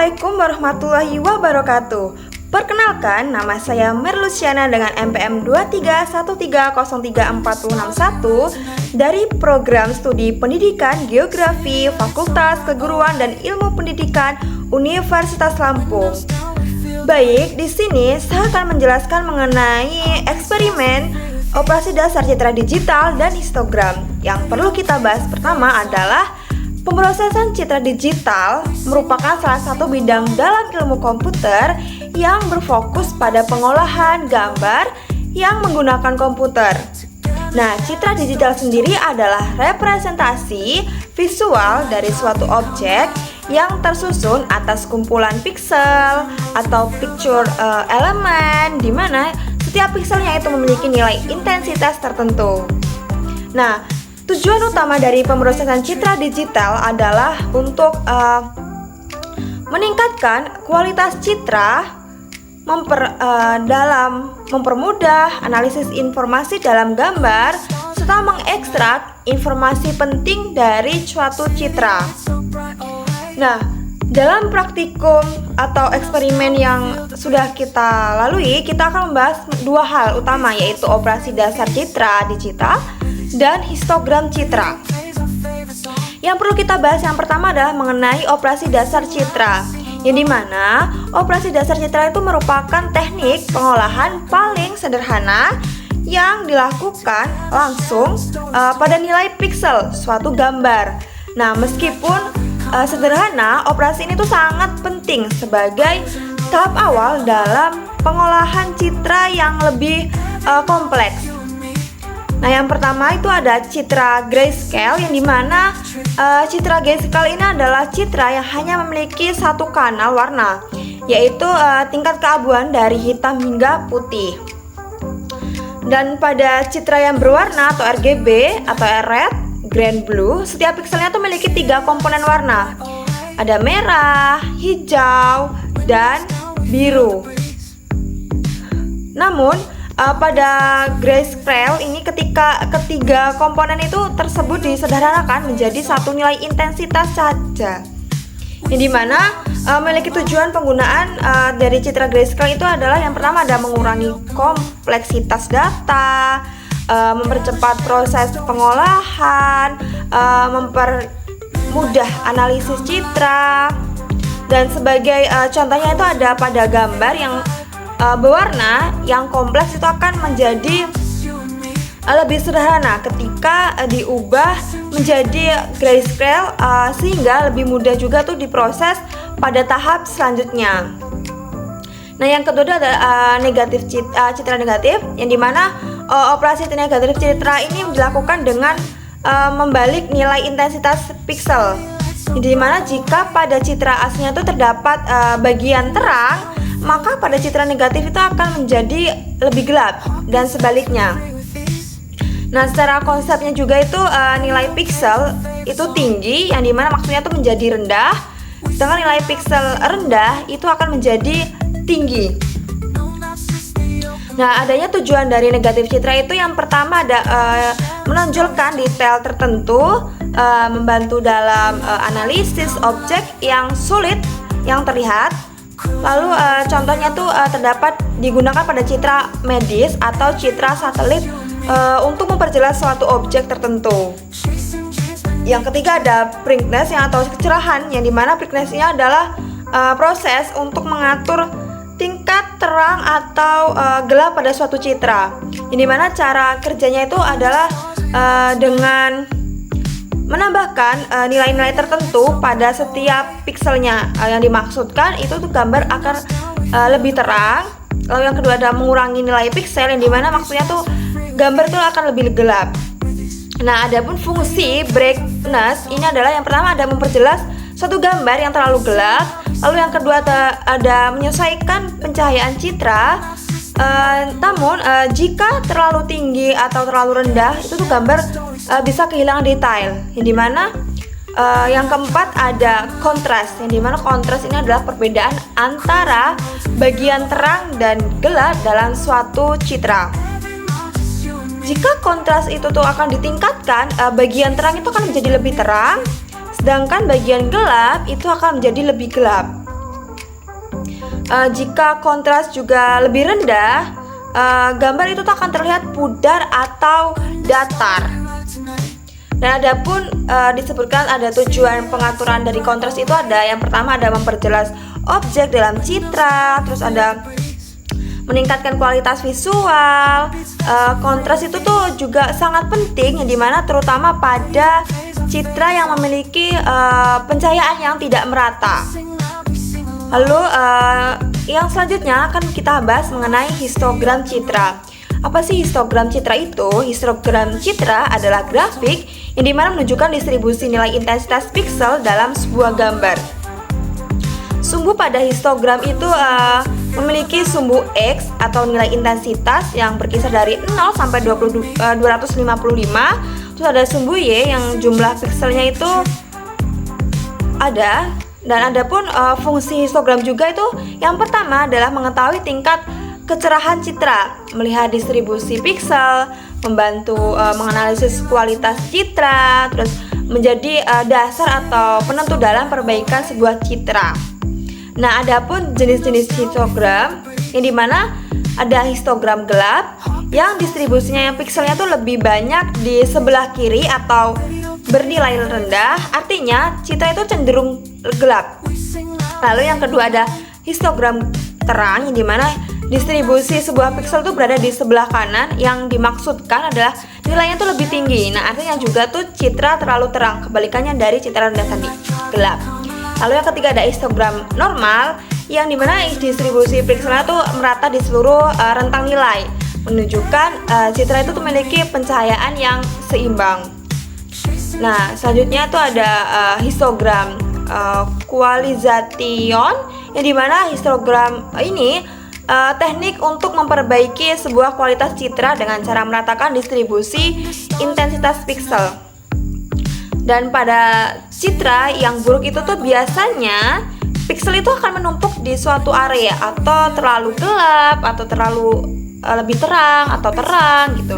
Assalamualaikum warahmatullahi wabarakatuh. Perkenalkan, nama saya Merluciana dengan NPM 2313034061 dari Program Studi Pendidikan Geografi Fakultas Keguruan dan Ilmu Pendidikan Universitas Lampung. Baik, di sini saya akan menjelaskan mengenai eksperimen operasi dasar citra digital dan histogram. Yang perlu kita bahas pertama adalah pemrosesan citra digital merupakan salah satu bidang dalam ilmu komputer yang berfokus pada pengolahan gambar yang menggunakan komputer. Nah, citra digital sendiri adalah representasi visual dari suatu objek yang tersusun atas kumpulan piksel atau picture elemen, di mana setiap pikselnya itu memiliki nilai intensitas tertentu. Nah, tujuan utama dari pemrosesan citra digital adalah untuk meningkatkan kualitas citra, mempermudah analisis informasi dalam gambar, serta mengekstrak informasi penting dari suatu citra. Nah, dalam praktikum atau eksperimen yang sudah kita lalui, kita akan membahas dua hal utama, yaitu operasi dasar citra digital dan histogram citra. Yang perlu kita bahas yang pertama adalah mengenai operasi dasar citra, yang dimana operasi dasar citra itu merupakan teknik pengolahan paling sederhana yang dilakukan langsung pada nilai piksel suatu gambar. Nah, meskipun sederhana, operasi ini tuh sangat penting sebagai tahap awal dalam pengolahan citra yang lebih kompleks. Nah, yang pertama itu ada citra grayscale, yang dimana citra grayscale ini adalah citra yang hanya memiliki satu kanal warna, yaitu tingkat keabuan dari hitam hingga putih. Dan pada citra yang berwarna atau RGB atau red, green, blue, setiap pikselnya itu memiliki 3 komponen warna. Ada merah, hijau, dan biru. Namun pada grayscale ini ketika ketiga komponen itu tersebut disederhanakan menjadi satu nilai intensitas saja, yang dimana memiliki tujuan penggunaan dari citra grayscale itu adalah yang pertama ada mengurangi kompleksitas data, mempercepat proses pengolahan, mempermudah analisis citra, dan sebagai contohnya itu ada pada gambar yang berwarna yang kompleks itu akan menjadi lebih sederhana ketika diubah menjadi grayscale, sehingga lebih mudah juga tuh diproses pada tahap selanjutnya. Nah, yang kedua adalah citra negatif, yang dimana operasi negatif citra ini dilakukan dengan membalik nilai intensitas piksel, di mana jika pada citra aslinya itu terdapat bagian terang, maka pada citra negatif itu akan menjadi lebih gelap dan sebaliknya. Nah, secara konsepnya juga itu nilai piksel itu tinggi, yang dimana maksudnya itu menjadi rendah, sedangkan nilai piksel rendah itu akan menjadi tinggi. Nah, adanya tujuan dari negatif citra itu yang pertama ada menonjolkan detail tertentu, membantu dalam analisis objek yang sulit yang terlihat. Lalu contohnya tuh terdapat digunakan pada citra medis atau citra satelit untuk memperjelas suatu objek tertentu. Yang ketiga ada brightness atau kecerahan, yang dimana brightness-nya adalah proses untuk mengatur tingkat terang atau gelap pada suatu citra. Yang dimana cara kerjanya itu adalah dengan menambahkan nilai-nilai tertentu pada setiap pikselnya. Yang dimaksudkan itu tuh gambar akan lebih terang. Lalu yang kedua ada mengurangi nilai piksel, yang dimana maksudnya tuh gambar itu akan lebih gelap. Nah, adapun fungsi brightness ini adalah yang pertama ada memperjelas suatu gambar yang terlalu gelap. Lalu yang kedua ada menyesuaikan pencahayaan citra. Namun jika terlalu tinggi atau terlalu rendah, itu tuh gambar bisa kehilangan detail. Yang dimana yang keempat ada kontras, yang dimana kontras ini adalah perbedaan antara bagian terang dan gelap dalam suatu citra. Jika kontras itu tuh akan ditingkatkan, bagian terang itu akan menjadi lebih terang, sedangkan bagian gelap itu akan menjadi lebih gelap. jika kontras juga lebih rendah, gambar itu akan terlihat pudar atau datar. Dan adapun disebutkan ada tujuan pengaturan dari kontras itu ada yang pertama ada memperjelas objek dalam citra, terus ada meningkatkan kualitas visual. Kontras itu tuh juga sangat penting, yang dimana terutama pada citra yang memiliki pencahayaan yang tidak merata. Lalu yang selanjutnya akan kita bahas mengenai histogram citra. Apa sih histogram citra itu? Histogram citra adalah grafik yang dimana menunjukkan distribusi nilai intensitas piksel dalam sebuah gambar. Sumbu pada histogram itu memiliki sumbu X atau nilai intensitas yang berkisar dari 0 sampai 255. Terus ada sumbu Y yang jumlah pikselnya itu ada. Dan ada pun fungsi histogram juga itu yang pertama adalah mengetahui tingkat kecerahan citra, melihat distribusi piksel, membantu menganalisis kualitas citra, terus menjadi dasar atau penentu dalam perbaikan sebuah citra. Nah, adapun jenis-jenis histogram yang dimana ada histogram gelap yang distribusinya yang pikselnya tuh lebih banyak di sebelah kiri atau bernilai rendah, artinya citra itu cenderung gelap. Lalu yang kedua ada histogram terang yang dimana distribusi sebuah piksel tuh berada di sebelah kanan, yang dimaksudkan adalah nilainya tuh lebih tinggi. Nah, artinya juga tuh citra terlalu terang, kebalikannya dari citra rendah tadi, gelap. Lalu yang ketiga ada histogram normal yang dimana distribusi pikselnya tuh merata di seluruh rentang nilai, menunjukkan citra itu tuh memiliki pencahayaan yang seimbang. Nah, selanjutnya tuh ada histogram equalization yang dimana histogram ini teknik untuk memperbaiki sebuah kualitas citra dengan cara meratakan distribusi intensitas piksel. Dan pada citra yang buruk itu tuh biasanya piksel itu akan menumpuk di suatu area atau terlalu gelap atau terlalu lebih terang atau terang gitu.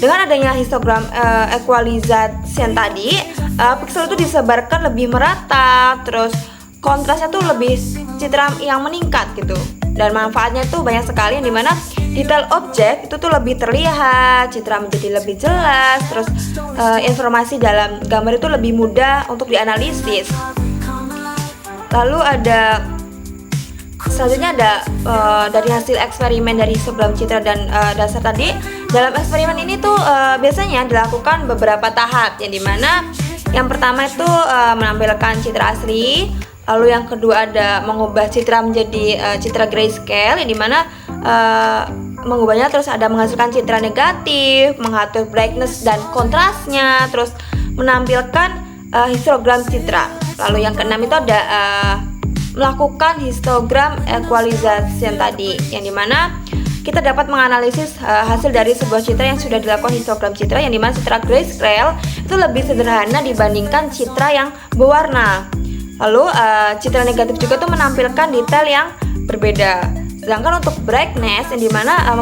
Dengan adanya histogram equalization tadi, piksel itu disebarkan lebih merata, terus kontrasnya tuh lebih citra yang meningkat gitu. Dan manfaatnya tuh banyak sekali, yang dimana detail objek itu tuh lebih terlihat, citra menjadi lebih jelas, terus informasi dalam gambar itu lebih mudah untuk dianalisis. Lalu ada selanjutnya ada dari hasil eksperimen dari histogram citra dan dasar tadi. Dalam eksperimen ini tuh biasanya dilakukan beberapa tahap, yang dimana yang pertama itu menampilkan citra asli. Lalu yang kedua ada mengubah citra menjadi citra grayscale, yang dimana mengubahnya terus ada menghasilkan citra negatif, mengatur brightness dan kontrasnya, terus menampilkan histogram citra. Lalu yang keenam itu ada melakukan histogram equalization tadi, yang dimana kita dapat menganalisis hasil dari sebuah citra yang sudah dilakukan histogram citra, yang dimana citra grayscale itu lebih sederhana dibandingkan citra yang berwarna. Lalu citra negatif juga tuh menampilkan detail yang berbeda. Sedangkan untuk brightness yang dimana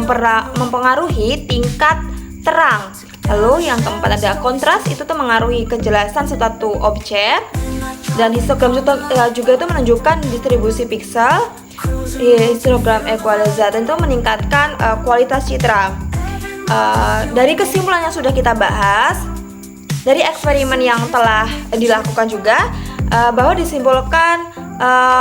mempengaruhi tingkat terang. Lalu yang keempat ada kontras, itu tuh mengaruhi kejelasan suatu objek. Dan histogram juga itu menunjukkan distribusi piksel. Histogram equalization itu meningkatkan kualitas citra. Dari kesimpulan yang sudah kita bahas, dari eksperimen yang telah dilakukan juga, bahwa disimpulkan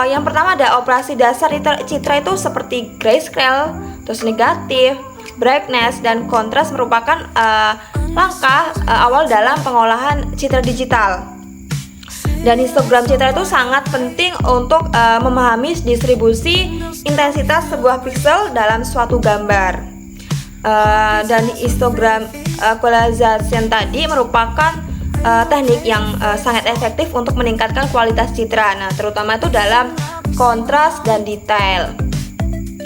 yang pertama ada operasi dasar citra itu seperti grayscale, terus negatif, brightness, dan kontras merupakan langkah awal dalam pengolahan citra digital. Dan histogram citra itu sangat penting untuk memahami distribusi intensitas sebuah piksel dalam suatu gambar. Dan histogram equalization tadi merupakan teknik yang sangat efektif untuk meningkatkan kualitas citra. Nah, terutama itu dalam kontras dan detail.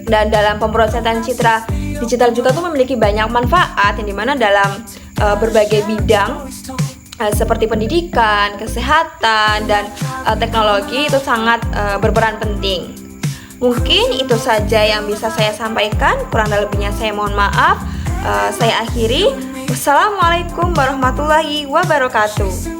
Dan dalam pemrosesan citra digital juga tuh memiliki banyak manfaat, yang dimana dalam berbagai bidang seperti pendidikan, kesehatan, dan teknologi itu sangat berperan penting. Mungkin itu saja yang bisa saya sampaikan. Kurang lebihnya saya mohon maaf. Saya akhiri. Wassalamualaikum warahmatullahi wabarakatuh.